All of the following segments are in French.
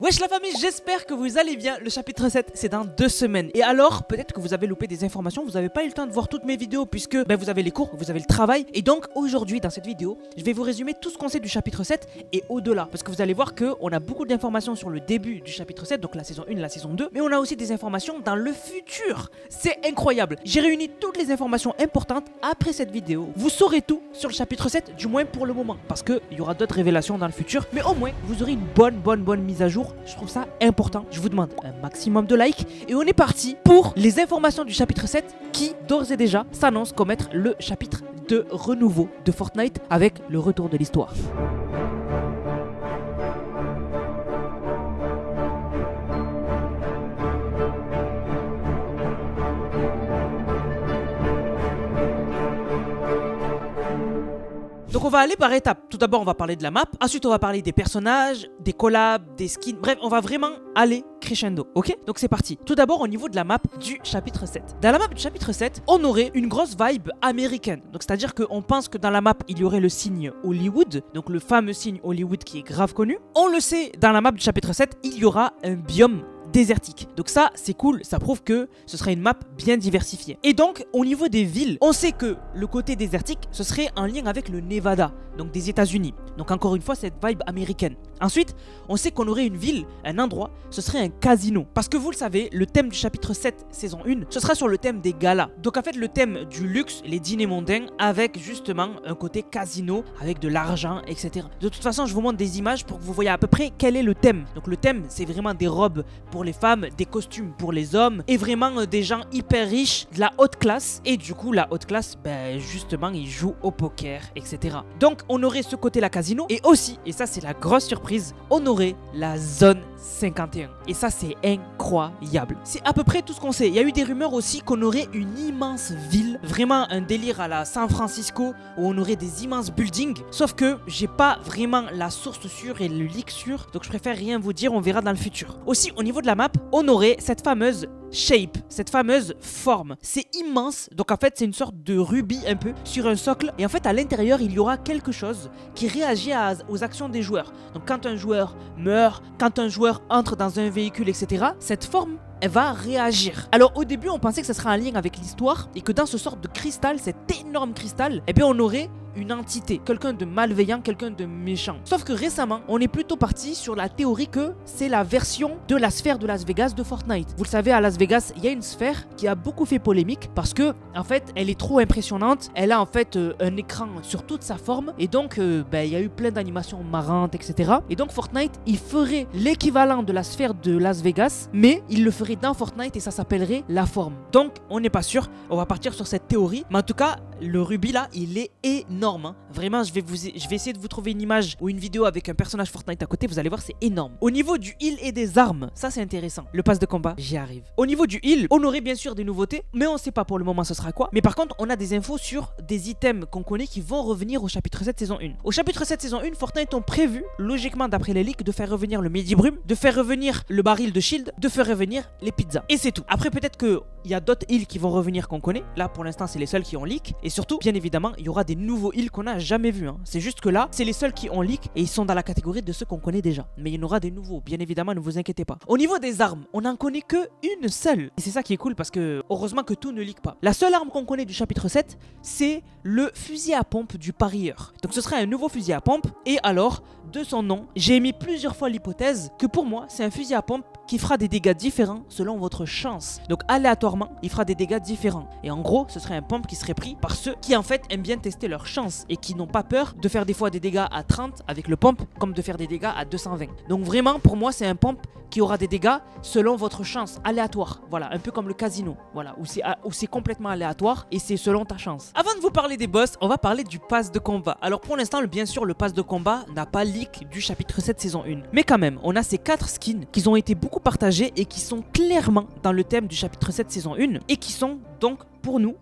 Wesh la famille, j'espère que vous allez bien. Le chapitre 7 c'est dans 2 semaines. Et alors peut-être que vous avez loupé des informations, vous n'avez pas eu le temps de voir toutes mes vidéos puisque vous avez les cours, vous avez le travail. Et donc aujourd'hui dans cette vidéo, je vais vous résumer tout ce qu'on sait du chapitre 7 et au-delà. Parce que vous allez voir qu'on a beaucoup d'informations sur le début du chapitre 7, donc la saison 1, la saison 2. Mais on a aussi des informations dans le futur. C'est incroyable. J'ai réuni toutes les informations importantes après cette vidéo. Vous saurez tout sur le chapitre 7, du moins pour le moment. Parce qu'il y aura d'autres révélations dans le futur. Mais au moins, vous aurez une bonne mise à jour. Je trouve ça important. Je vous demande un maximum de likes. Et on est parti pour les informations du chapitre 7 qui, d'ores et déjà, s'annonce comme être le chapitre de renouveau de Fortnite avec le retour de l'histoire. Donc on va aller par étapes. Tout d'abord on va parler de la map, ensuite on va parler des personnages, des collabs, des skins, bref on va vraiment aller crescendo, ok? Donc c'est parti. Tout d'abord au niveau de la map du chapitre 7. Dans la map du chapitre 7, on aurait une grosse vibe américaine. Donc c'est à dire qu'on pense que dans la map il y aurait le signe Hollywood, donc le fameux signe Hollywood qui est grave connu. On le sait, dans la map du chapitre 7, il y aura un biome désertique. Donc ça, c'est cool, ça prouve que ce serait une map bien diversifiée. Et donc, au niveau des villes, on sait que le côté désertique, ce serait en lien avec le Nevada, donc des États-Unis. Donc encore une fois, cette vibe américaine. Ensuite, on sait qu'on aurait une ville, un endroit, ce serait un casino. Parce que vous le savez, le thème du chapitre 7, saison 1, ce sera sur le thème des galas. Donc en fait, le thème du luxe, les dîners mondains, avec justement un côté casino, avec de l'argent, etc. De toute façon, je vous montre des images pour que vous voyez à peu près quel est le thème. Donc le thème, c'est vraiment des robes pour les femmes, des costumes pour les hommes, et vraiment des gens hyper riches, de la haute classe. Et du coup, la haute classe, justement, ils jouent au poker, etc. Donc on aurait ce côté-là casino, et aussi, et ça c'est la grosse surprise, on aurait la zone 51. Et ça c'est incroyable. C'est à peu près tout ce qu'on sait. Il y a eu des rumeurs aussi qu'on aurait une immense ville, vraiment un délire à la San Francisco, où on aurait des immenses buildings. Sauf que j'ai pas vraiment la source sûre et le leak sûr, donc je préfère rien vous dire, on verra dans le futur. Aussi au niveau de la map, on aurait cette fameuse shape, cette fameuse forme. C'est immense, donc en fait c'est une sorte de rubis un peu sur un socle, et en fait à l'intérieur il y aura quelque chose qui réagit aux actions des joueurs. Donc quand un joueur meurt, quand un joueur entre dans un véhicule, etc., cette forme elle va réagir. Alors au début on pensait que ça serait un lien avec l'histoire et que dans ce sorte de cristal, cet énorme cristal, eh bien on aurait une entité, quelqu'un de malveillant, quelqu'un de méchant. Sauf que récemment, on est plutôt parti sur la théorie que c'est la version de la sphère de Las Vegas de Fortnite. Vous le savez, à Las Vegas, il y a une sphère qui a beaucoup fait polémique parce que, en fait, elle est trop impressionnante. Elle a en fait un écran sur toute sa forme et donc, il y a eu plein d'animations marrantes, etc. Et donc, Fortnite, il ferait l'équivalent de la sphère de Las Vegas, mais il le ferait dans Fortnite et ça s'appellerait la forme. Donc, on n'est pas sûr. On va partir sur cette théorie, mais en tout cas, le rubis là, il est énorme. Vraiment, je vais essayer de vous trouver une image ou une vidéo avec un personnage Fortnite à côté. Vous allez voir, c'est énorme. Au niveau du heal et des armes, ça c'est intéressant. Le pass de combat, j'y arrive. Au niveau du heal, on aurait bien sûr des nouveautés, mais on sait pas pour le moment ce sera quoi. Mais par contre, on a des infos sur des items qu'on connaît qui vont revenir au chapitre 7 saison 1. Au chapitre 7 saison 1, Fortnite ont prévu, logiquement d'après les leaks, de faire revenir le Midi-Brume, de faire revenir le baril de shield, de faire revenir les pizzas. Et c'est tout. Après, peut-être qu'il y a d'autres heals qui vont revenir qu'on connaît. Là, pour l'instant, c'est les seuls qui ont leak. Et surtout, bien évidemment, il y aura des nouveaux heals qu'on n'a jamais vus. C'est juste que là, c'est les seuls qui ont leak et ils sont dans la catégorie de ceux qu'on connaît déjà. Mais il y en aura des nouveaux, bien évidemment, ne vous inquiétez pas. Au niveau des armes, on n'en connaît que une seule. Et c'est ça qui est cool parce que, heureusement que tout ne leak pas. La seule arme qu'on connaît du chapitre 7, c'est le fusil à pompe du parieur. Donc ce sera un nouveau fusil à pompe. Et alors, de son nom, j'ai émis plusieurs fois l'hypothèse que pour moi, c'est un fusil à pompe qui fera des dégâts différents selon votre chance. Donc aléatoirement, il fera des dégâts différents. Et en gros, ce serait un pompe qui serait pris par ceux qui en fait aiment bien tester leur chance et qui n'ont pas peur de faire des fois des dégâts à 30 avec le pompe comme de faire des dégâts à 220. Donc vraiment, pour moi, c'est un pompe qui aura des dégâts selon votre chance, aléatoire. Voilà, un peu comme le casino. Voilà, où c'est complètement aléatoire et c'est selon ta chance. Avant de vous parler des boss, on va parler du pass de combat. Alors pour l'instant, bien sûr, le pass de combat n'a pas leak du chapitre 7 saison 1. Mais quand même, on a ces 4 skins qui ont été beaucoup partagés et qui sont clairement dans le thème du chapitre 7 saison 1 et qui sont donc pour nous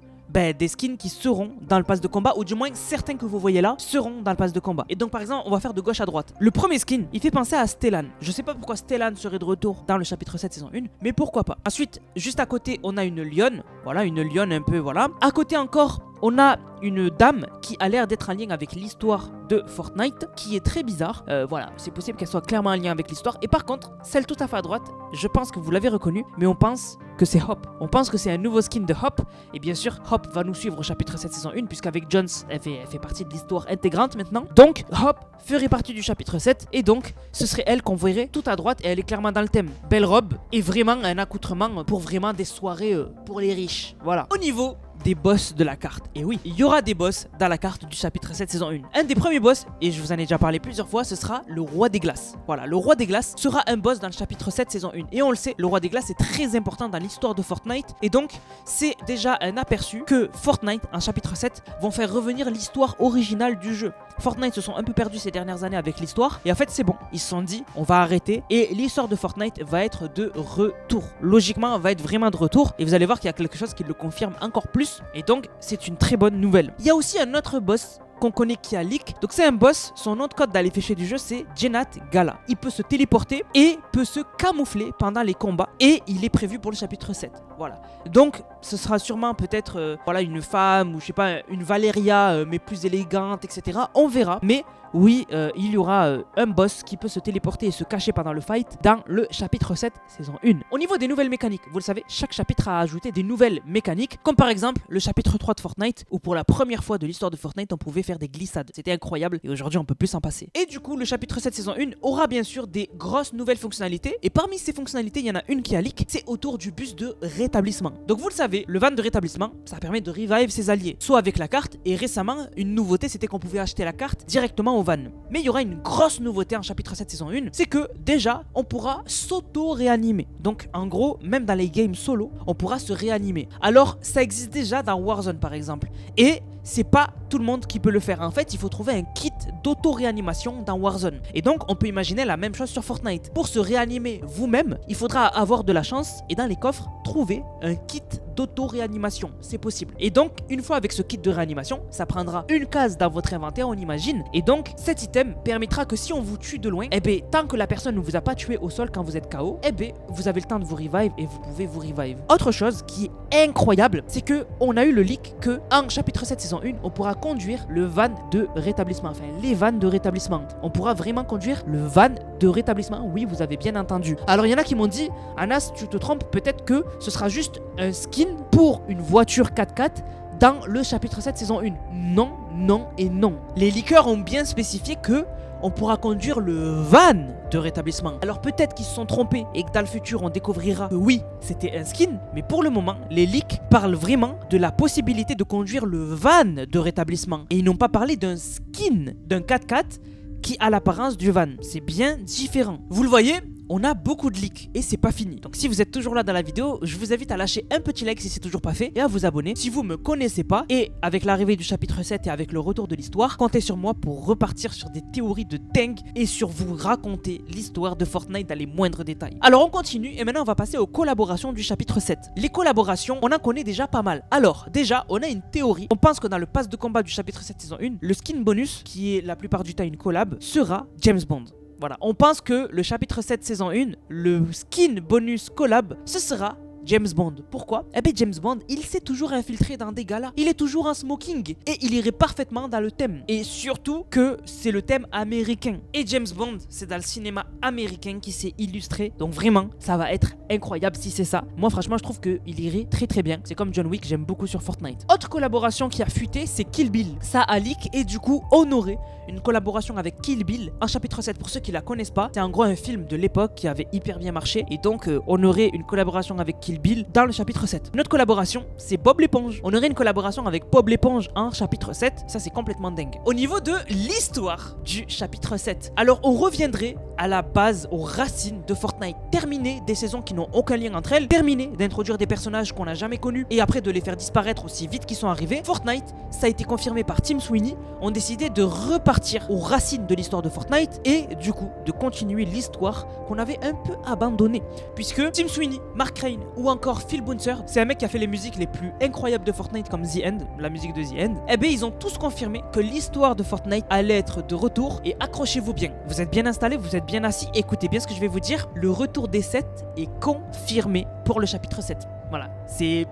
des skins qui seront dans le pass de combat, ou du moins certains que vous voyez là seront dans le pass de combat. Et donc par exemple, on va faire de gauche à droite. Le premier skin, il fait penser à Stellan. Je sais pas pourquoi Stellan serait de retour dans le chapitre 7 saison 1, mais pourquoi pas. Ensuite, juste à côté, on a une lionne. Voilà, une lionne un peu, voilà. À côté encore, on a une dame qui a l'air d'être en lien avec l'histoire de Fortnite, qui est très bizarre. Voilà, c'est possible qu'elle soit clairement en lien avec l'histoire. Et par contre, celle tout à fait à droite, je pense que vous l'avez reconnue, mais on pense que c'est Hop. On pense que c'est un nouveau skin de Hop. Et bien sûr, Hop va nous suivre au chapitre 7 saison 1, puisqu'avec Jones, elle fait partie de l'histoire intégrante maintenant. Donc, Hop ferait partie du chapitre 7, et donc, ce serait elle qu'on verrait tout à droite, et elle est clairement dans le thème. Belle robe, et vraiment un accoutrement pour vraiment des soirées pour les riches. Voilà. Au niveau des boss de la carte. Et oui, il y aura des boss dans la carte du chapitre 7 saison 1. Un des premiers boss, et je vous en ai déjà parlé plusieurs fois, ce sera le roi des glaces. Voilà, le roi des glaces sera un boss dans le chapitre 7 saison 1. Et on le sait, le roi des glaces est très important dans l'histoire de Fortnite. Et donc, c'est déjà un aperçu que Fortnite, en chapitre 7, vont faire revenir l'histoire originale du jeu. Fortnite se sont un peu perdus ces dernières années avec l'histoire. Et en fait, c'est bon. Ils se sont dit, on va arrêter. Et l'histoire de Fortnite va être de retour. Logiquement, elle va être vraiment de retour. Et vous allez voir qu'il y a quelque chose qui le confirme encore plus. Et donc, c'est une très bonne nouvelle. Il y a aussi un autre boss qu'on connaît qui a leak. Donc c'est un boss, son nom de code dans les fichiers du jeu c'est Jennat Gala. Il peut se téléporter et peut se camoufler pendant les combats. Et il est prévu pour le chapitre 7. Voilà. Donc ce sera sûrement peut-être voilà, une femme ou je sais pas, une Valeria mais plus élégante, etc. On verra. Mais oui, il y aura un boss qui peut se téléporter et se cacher pendant le fight dans le chapitre 7 saison 1. Au niveau des nouvelles mécaniques, vous le savez, chaque chapitre a ajouté des nouvelles mécaniques, comme par exemple le chapitre 3 de Fortnite, où pour la première fois de l'histoire de Fortnite, on pouvait faire des glissades. C'était incroyable et aujourd'hui on peut plus s'en passer. Et du coup, le chapitre 7 saison 1 aura bien sûr des grosses nouvelles fonctionnalités, et parmi ces fonctionnalités, il y en a une qui a leak, c'est autour du bus de rétablissement. Donc vous le savez, le van de rétablissement, ça permet de revive ses alliés, soit avec la carte, et récemment, une nouveauté, c'était qu'on pouvait acheter la carte directement au van. Mais il y aura une grosse nouveauté en chapitre 7 saison 1, c'est que déjà on pourra s'auto-réanimer. Donc en gros, même dans les games solo, on pourra se réanimer. Alors ça existe déjà dans Warzone par exemple. Et c'est pas tout le monde qui peut le faire. En fait, il faut trouver un kit d'auto-réanimation dans Warzone. Et donc, on peut imaginer la même chose sur Fortnite. Pour se réanimer vous-même, il faudra avoir de la chance et dans les coffres, trouver un kit d'auto-réanimation. C'est possible. Et donc, une fois avec ce kit de réanimation, ça prendra une case dans votre inventaire, on imagine. Et donc, cet item permettra que si on vous tue de loin, eh bien, tant que la personne ne vous a pas tué au sol quand vous êtes KO, eh bien, vous avez le temps de vous revive et vous pouvez vous revive. Autre chose qui est incroyable, c'est que on a eu le leak que en chapitre 7 saison 1, on pourra conduire le van de rétablissement. Enfin, les vannes de rétablissement. On pourra vraiment conduire le van de rétablissement. Oui, vous avez bien entendu. Alors, il y en a qui m'ont dit, Anas, tu te trompes, peut-être que ce sera juste un skin pour une voiture 4x4 dans le chapitre 7 saison 1. Non, non et non. Les leakers ont bien spécifié que on pourra conduire le van de rétablissement. Alors peut-être qu'ils se sont trompés et que dans le futur on découvrira que oui, c'était un skin, mais pour le moment, les leaks parlent vraiment de la possibilité de conduire le van de rétablissement. Et ils n'ont pas parlé d'un skin, d'un 4x4 qui a l'apparence du van. C'est bien différent. Vous le voyez ? On a beaucoup de leaks et c'est pas fini. Donc si vous êtes toujours là dans la vidéo, je vous invite à lâcher un petit like si c'est toujours pas fait et à vous abonner si vous me connaissez pas. Et avec l'arrivée du chapitre 7 et avec le retour de l'histoire, comptez sur moi pour repartir sur des théories de dingue et sur vous raconter l'histoire de Fortnite dans les moindres détails. Alors on continue et maintenant on va passer aux collaborations du chapitre 7. Les collaborations, on en connaît déjà pas mal. Alors déjà, on a une théorie. On pense que dans le pass de combat du chapitre 7 saison 1, le skin bonus, qui est la plupart du temps une collab, sera James Bond. Voilà, on pense que le chapitre 7 saison 1, le skin bonus collab, ce sera James Bond. Pourquoi ? Eh bien James Bond, il s'est toujours infiltré dans des galas. Il est toujours en smoking et il irait parfaitement dans le thème. Et surtout que c'est le thème américain. Et James Bond, c'est dans le cinéma américain qui s'est illustré. Donc vraiment, ça va être incroyable si c'est ça. Moi franchement, je trouve qu'il irait très très bien. C'est comme John Wick, j'aime beaucoup sur Fortnite. Autre collaboration qui a fuité, c'est Kill Bill. Ça a leak et du coup honoré une collaboration avec Kill Bill en chapitre 7. Pour ceux qui la connaissent pas, c'est en gros un film de l'époque qui avait hyper bien marché. Et donc honoré une collaboration avec Kill Bill dans le chapitre 7. Une autre collaboration, c'est Bob l'éponge. On aurait une collaboration avec Bob l'éponge en chapitre 7. Ça, c'est complètement dingue. Au niveau de l'histoire du chapitre 7, alors on reviendrait à la base, aux racines de Fortnite. Terminer des saisons qui n'ont aucun lien entre elles. Terminer d'introduire des personnages qu'on n'a jamais connus et après de les faire disparaître aussi vite qu'ils sont arrivés. Fortnite, ça a été confirmé par Tim Sweeney, ont décidé de repartir aux racines de l'histoire de Fortnite et du coup de continuer l'histoire qu'on avait un peu abandonnée. Puisque Tim Sweeney, Mark Crane ou encore Phil Bouncer, c'est un mec qui a fait les musiques les plus incroyables de Fortnite comme The End, la musique de The End. Eh bien ils ont tous confirmé que l'histoire de Fortnite allait être de retour et accrochez-vous bien. Vous êtes bien installés, vous êtes bien assis, écoutez bien ce que je vais vous dire. Le retour des 7 est confirmé pour le chapitre 7. Voilà,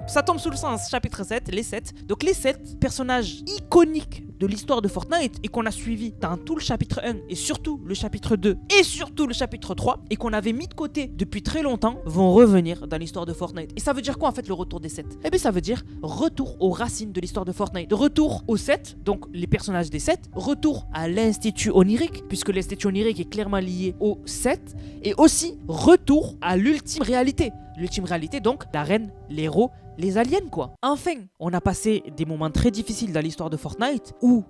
ça tombe sous le sens, chapitre 7, les 7. Donc les 7 personnages iconiques de l'histoire de Fortnite et qu'on a suivi dans tout le chapitre 1 et surtout le chapitre 2 et surtout le chapitre 3 et qu'on avait mis de côté depuis très longtemps vont revenir dans l'histoire de Fortnite. Et ça veut dire quoi en fait le retour des 7? Eh bien ça veut dire retour aux racines de l'histoire de Fortnite. Retour aux 7, donc les personnages des 7, retour à l'Institut Onirique, puisque l'Institut Onirique est clairement lié aux 7, et aussi retour à l'ultime réalité. L'ultime réalité donc, la reine, les héros, les aliens quoi. Enfin, on a passé des moments très difficiles dans l'histoire de Fortnite où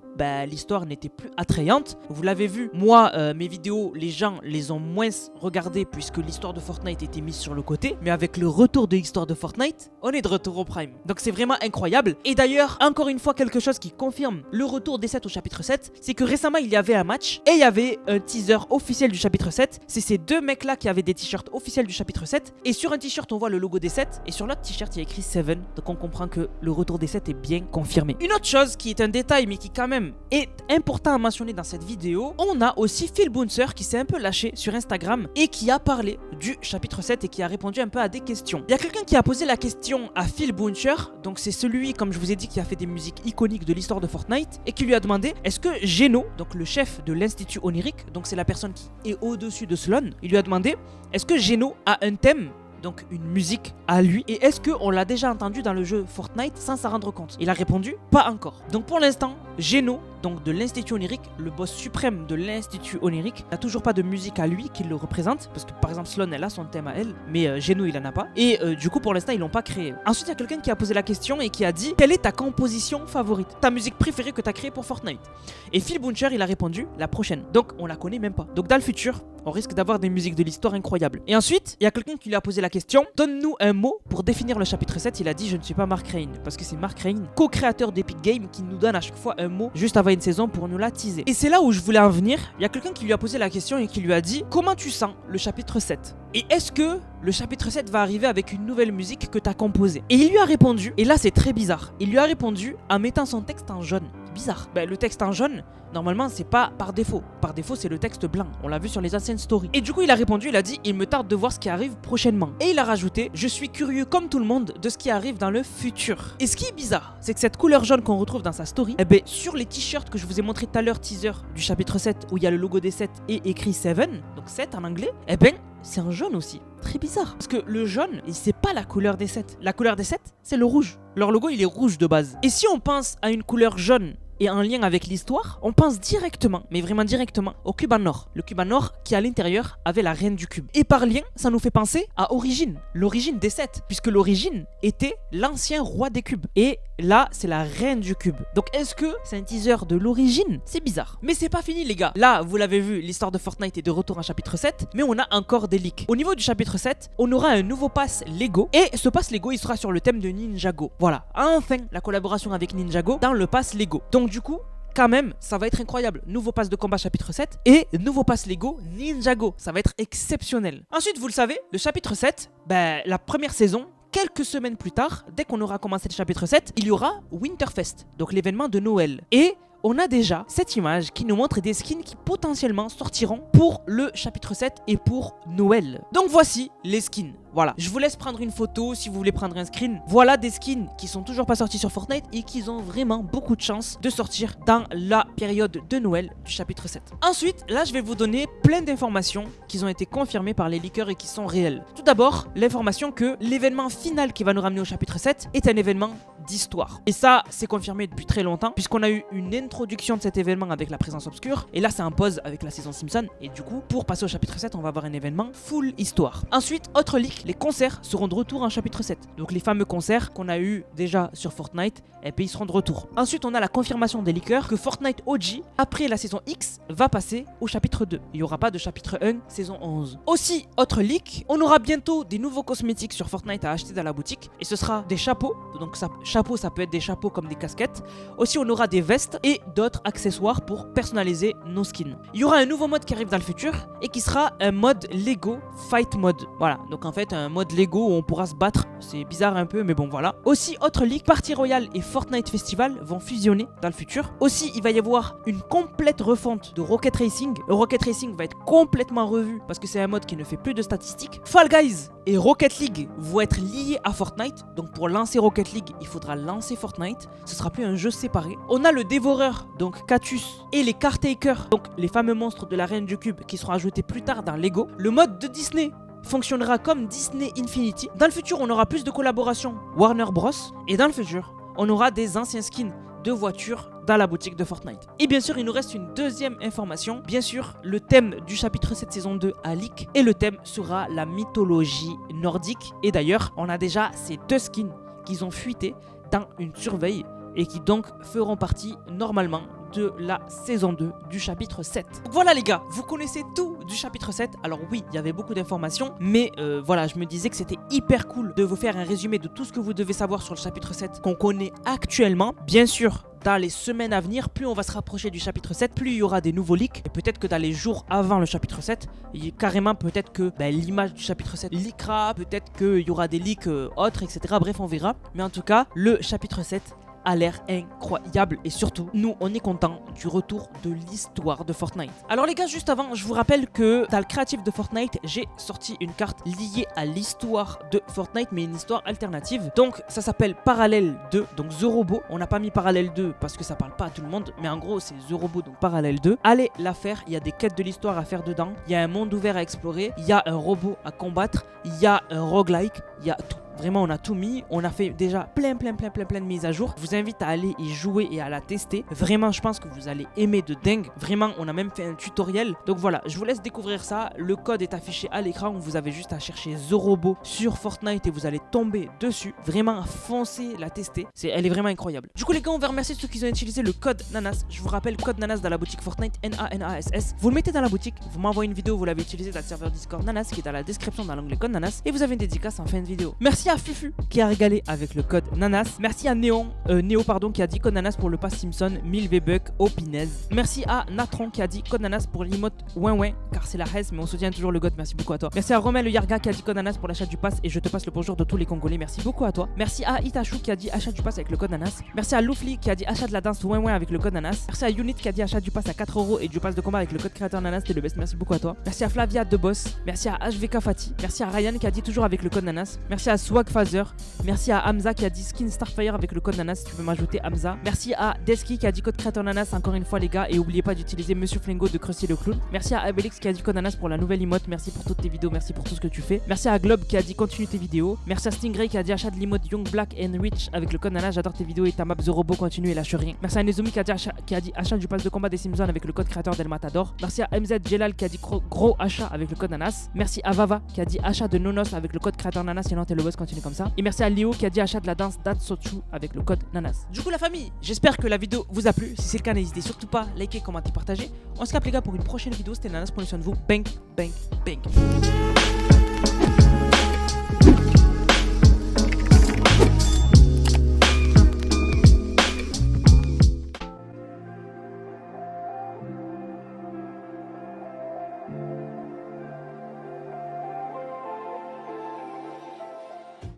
l'histoire n'était plus attrayante. Vous l'avez vu, moi, mes vidéos, les gens les ont moins regardées puisque l'histoire de Fortnite était mise sur le côté. Mais avec le retour de l'histoire de Fortnite, on est de retour au prime. Donc c'est vraiment incroyable. Et d'ailleurs, encore une fois, quelque chose qui confirme le retour des 7 au chapitre 7, c'est que récemment, il y avait un match et il y avait un teaser officiel du chapitre 7. C'est ces deux mecs-là qui avaient des t-shirts officiels du chapitre 7. Et sur un t-shirt, on voit le logo des 7. Et sur l'autre t-shirt, il y a écrit 7. Donc on comprend que le retour des 7 est bien confirmé. Une autre chose qui est un détail, mais qui quand même est important à mentionner dans cette vidéo, on a aussi Phil Bouncer qui s'est un peu lâché sur Instagram et qui a parlé du chapitre 7 et qui a répondu un peu à des questions. Il y a quelqu'un qui a posé la question à Phil Bouncer, donc c'est celui, comme je vous ai dit, qui a fait des musiques iconiques de l'histoire de Fortnite, et qui lui a demandé est-ce que Geno, donc le chef de l'Institut Onirique, donc c'est la personne qui est au-dessus de Sloan, il lui a demandé est-ce que Geno a un thème, donc une musique à lui, et est-ce qu'on l'a déjà entendu dans le jeu Fortnite sans s'en rendre compte? Il a répondu pas encore. Donc pour l'instant, Geno, donc de l'Institut Onirique, le boss suprême de l'Institut Onirique, n'a toujours pas de musique à lui qui le représente, parce que par exemple Sloan elle a son thème à elle, mais Geno il en a pas, et du coup pour l'instant ils l'ont pas créé. Ensuite il y a quelqu'un qui a posé la question et qui a dit quelle est ta composition favorite, ta musique préférée que tu as créée pour Fortnite? Et Phil Bouncer il a répondu la prochaine, donc on la connaît même pas. Donc dans le futur on risque d'avoir des musiques de l'histoire incroyables. Et ensuite il y a quelqu'un qui lui a posé la question donne-nous un mot pour définir le chapitre 7. Il a dit je ne suis pas Mark Rein, parce que c'est Mark Rein, co-créateur d'Epic Games, qui nous donne à chaque fois un mot juste avant une saison pour nous la teaser. Et c'est là où je voulais en venir. Il y a quelqu'un qui lui a posé la question et qui lui a dit comment tu sens le chapitre 7? Et est-ce que le chapitre 7 va arriver avec une nouvelle musique que tu as composée? Et il lui a répondu, et là c'est très bizarre, il lui a répondu en mettant son texte en jaune. Bizarre. Le texte en jaune, normalement c'est pas par défaut. Par défaut c'est le texte blanc. On l'a vu sur les anciennes stories. Et du coup il a répondu, il a dit il me tarde de voir ce qui arrive prochainement. Et il a rajouté je suis curieux comme tout le monde de ce qui arrive dans le futur. Et ce qui est bizarre, c'est que cette couleur jaune qu'on retrouve dans sa story, sur les t-shirts que je vous ai montré tout à l'heure, teaser du chapitre 7 où il y a le logo des 7 et écrit 7, donc 7 en anglais, c'est un jaune aussi. Très bizarre. Parce que le jaune, c'est pas la couleur des 7. La couleur des 7, c'est le rouge. Leur logo, il est rouge de base. Et si on pense à une couleur jaune et en lien avec l'histoire, on pense directement, mais vraiment directement, au cube en or. Le cube en or qui à l'intérieur avait la reine du cube. Et par lien, ça nous fait penser à Origine, l'origine des 7, puisque l'origine était l'ancien roi des cubes. Et là, c'est la reine du cube. Donc est-ce que c'est un teaser de l'origine? C'est bizarre. Mais c'est pas fini les gars. Là, vous l'avez vu, l'histoire de Fortnite est de retour en chapitre 7, mais on a encore des leaks. Au niveau du chapitre 7, on aura un nouveau pass Lego, et ce pass Lego, il sera sur le thème de Ninjago. Voilà, enfin, la collaboration avec Ninjago dans le pass Lego. Donc du coup, quand même, ça va être incroyable. Nouveau pass de combat chapitre 7 et nouveau pass Lego Ninjago. Ça va être exceptionnel. Ensuite, vous le savez, le chapitre 7, la première saison, quelques semaines plus tard, dès qu'on aura commencé le chapitre 7, il y aura Winterfest, donc l'événement de Noël. Et on a déjà cette image qui nous montre des skins qui potentiellement sortiront pour le chapitre 7 et pour Noël. Donc voici les skins. Voilà, je vous laisse prendre une photo si vous voulez prendre un screen. Voilà des skins qui sont toujours pas sortis sur Fortnite et qui ont vraiment beaucoup de chance de sortir dans la période de Noël du chapitre 7. Ensuite, là je vais vous donner plein d'informations qui ont été confirmées par les leakers et qui sont réelles. Tout d'abord, l'information que l'événement final qui va nous ramener au chapitre 7 est un événement d'histoire. Et ça, c'est confirmé depuis très longtemps puisqu'on a eu une introduction de cet événement avec la présence obscure et là c'est un pause avec la saison Simpson et du coup, pour passer au chapitre 7, on va avoir un événement full histoire. Ensuite, autre leak, les concerts seront de retour en chapitre 7. Donc les fameux concerts qu'on a eu déjà sur Fortnite, ils seront de retour. Ensuite, on a la confirmation des leakers que Fortnite OG, après la saison X, va passer au chapitre 2. Il n'y aura pas de chapitre 1, saison 11. Aussi, autre leak, on aura bientôt des nouveaux cosmétiques sur Fortnite à acheter dans la boutique. Et ce sera des chapeaux, donc chapeau chapeaux, ça peut être des chapeaux comme des casquettes. Aussi, on aura des vestes et d'autres accessoires pour personnaliser nos skins. Il y aura un nouveau mode qui arrive dans le futur et qui sera un mode Lego Fight Mode. Voilà, donc en fait un mode Lego où on pourra se battre. C'est bizarre un peu, mais bon voilà. Aussi, autre leak, Party Royale et Fortnite Festival vont fusionner dans le futur. Aussi, il va y avoir une complète refonte de Rocket Racing. Le Rocket Racing va être complètement revu parce que c'est un mode qui ne fait plus de statistiques. Fall Guys et Rocket League vont être liés à Fortnite. Donc pour lancer Rocket League, il faudra lancer Fortnite. Ce sera plus un jeu séparé. On a le Dévoreur, donc Catus, et les Cartakers, donc les fameux monstres de la Reine du Cube qui seront ajoutés plus tard dans Lego. Le mode de Disney fonctionnera comme Disney Infinity. Dans le futur, on aura plus de collaborations Warner Bros. Et dans le futur, on aura des anciens skins de voitures dans la boutique de Fortnite. Et bien sûr, il nous reste une deuxième information. Bien sûr, le thème du chapitre 7 saison 2 a leak et le thème sera la mythologie nordique. Et d'ailleurs, on a déjà ces deux skins qui ont fuité dans une surveille et qui donc feront partie normalement de la saison 2 du chapitre 7. Donc voilà les gars, vous connaissez tout du chapitre 7. Alors oui, il y avait beaucoup d'informations, mais voilà, je me disais que c'était hyper cool de vous faire un résumé de tout ce que vous devez savoir sur le chapitre 7 qu'on connaît actuellement. Bien sûr, dans les semaines à venir, plus on va se rapprocher du chapitre 7, plus il y aura des nouveaux leaks. Et peut-être que dans les jours avant le chapitre 7, carrément peut-être que l'image du chapitre 7 leakera, peut-être qu'il y aura des leaks autres, etc. Bref, on verra. Mais en tout cas, le chapitre 7 a l'air incroyable et surtout, nous on est content du retour de l'histoire de Fortnite. Alors les gars, juste avant, je vous rappelle que dans le créatif de Fortnite, j'ai sorti une carte liée à l'histoire de Fortnite, mais une histoire alternative. Donc ça s'appelle Parallèle 2, donc The Robot. On n'a pas mis Parallèle 2 parce que ça parle pas à tout le monde, mais en gros c'est The Robot, donc Parallèle 2. Allez la faire, il y a des quêtes de l'histoire à faire dedans, il y a un monde ouvert à explorer, il y a un robot à combattre, il y a un roguelike, il y a tout. Vraiment, on a tout mis. On a fait déjà plein de mises à jour. Je vous invite à aller y jouer et à la tester. Vraiment, je pense que vous allez aimer de dingue. Vraiment, on a même fait un tutoriel. Donc voilà, je vous laisse découvrir ça. Le code est affiché à l'écran. Vous avez juste à chercher The Robot sur Fortnite et vous allez tomber dessus. Vraiment, foncez la tester. Elle est vraiment incroyable. Du coup, les gars, on va remercier ceux qui ont utilisé le code Nanas. Je vous rappelle, code Nanas dans la boutique Fortnite, N-A-N-A-S-S. Vous le mettez dans la boutique. Vous m'envoyez une vidéo. Vous l'avez utilisé dans le serveur Discord Nanas qui est dans la description dans l'onglet code Nanas. Et vous avez une dédicace en fin de vidéo. Merci à Fufu qui a régalé avec le code Nanas. Merci à Néo qui a dit code Nanas pour le pass Simpson 1000 V-Bucks au Pinaise. Merci à Natron qui a dit code Nanas pour l'emote ouin car c'est la haise mais on soutient toujours le god. Merci beaucoup à toi. Merci à Romain le Yarga qui a dit code Nanas pour l'achat du pass et je te passe le bonjour de tous les Congolais. Merci beaucoup à toi. Merci à Itachu qui a dit achat du pass avec le code Nanas. Merci à Loufli qui a dit achat de la danse ouin avec le code Nanas. Merci à Unit qui a dit achat du pass à 4 € et du pass de combat avec le code créateur Nanas. T'es le best. Merci beaucoup à toi. Merci à Flavia de Boss. Merci à HVK Fati. Merci à Ryan qui a dit toujours avec le code Nanas. Merci à Swag Phaser. Merci à Hamza qui a dit skin Starfire avec le code Nanas. Si tu peux m'ajouter Hamza. Merci à Deski qui a dit code créateur Nanas encore une fois les gars. Et n'oubliez pas d'utiliser Monsieur Flingo de Krusty le Clown. Merci à Abelix qui a dit code Nanas pour la nouvelle emote. Merci pour toutes tes vidéos. Merci pour tout ce que tu fais. Merci à Globe qui a dit continue tes vidéos. Merci à Stingray qui a dit achat de l'emote Young Black and Rich avec le code Nanas. J'adore tes vidéos et ta map The Robot continue et lâche rien. Merci à Nezumi qui a dit achat du pass de combat des Simpsons avec le code créateur Del Matador. Merci à MZ Jelal qui a dit gros achat avec le code Nanas. Merci à Vava qui a dit achat de Nonos avec le code créateur Nanas. Sinon t'es le boss, continue comme ça. Et merci à Léo qui a dit achat de la danse Datsotsu avec le code Nanas. Du coup la famille, j'espère que la vidéo vous a plu. Si c'est le cas, n'hésitez surtout pas à liker, commenter, partager. On se capte les gars pour une prochaine vidéo. C'était Nanas, prenez soin de vous. Bang, bang, bang.